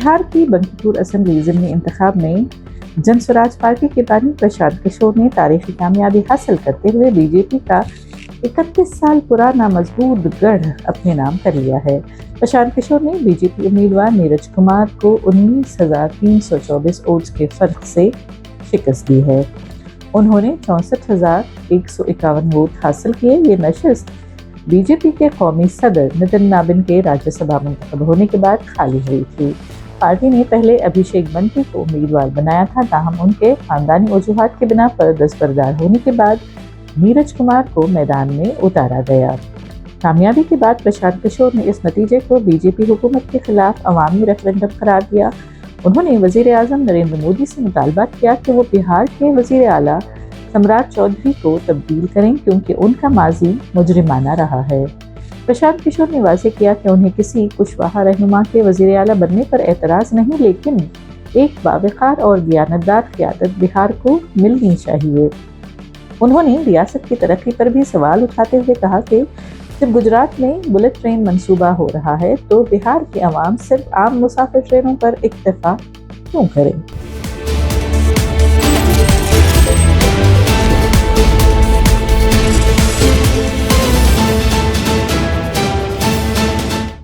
बिहार की बंकीपुर असेंबली ज़िमनी इंतखाब में जन स्वराज पार्टी के बानी प्रशांत किशोर ने तारीखी कामयाबी हासिल करते हुए बीजेपी का 31 साल पुराना मजबूत गढ़ अपने नाम कर लिया है। प्रशांत किशोर ने बीजेपी उम्मीदवार नीरज कुमार को 19,324 वोट्स के फर्क से शिकस्त दी है। उन्होंने 64,151 वोट हासिल किए। ये नशिस्त बीजेपी के कौमी सदर नितिन नाबिन के राज्यसभा मुंतखब होने के बाद खाली हुई थी। पार्टी ने पहले अभिषेक बंटी को उम्मीदवार बनाया था, ताहम उनके खानदानी वजूहात के बिना पर दस्तबरदार होने के बाद नीरज कुमार को मैदान में उतारा गया। कामयाबी के बाद प्रशांत किशोर ने इस नतीजे को बीजेपी हुकूमत के खिलाफ अवामी रेफरेंडम करार दिया। उन्होंने वजीर आजम नरेंद्र मोदी से मुतालबा किया कि वो बिहार के वजीर आला सम्राट चौधरी को तब्दील करें, क्योंकि उनका माजी मुजरिमाना रहा है। प्रशांत किशोर ने वाज़ेह किया कि उन्हें किसी कुशवाहा रहनुमा के वजीर आला बनने पर एतराज़ नहीं, लेकिन एक बावकार और दियानतदार क़यादत बिहार को मिलनी चाहिए। उन्होंने रियासत की तरक्की पर भी सवाल उठाते हुए कहा कि जब गुजरात में बुलेट ट्रेन मंसूबा हो रहा है तो बिहार के अवाम सिर्फ आम मुसाफिर ट्रेनों पर इक्तफा क्यों करें।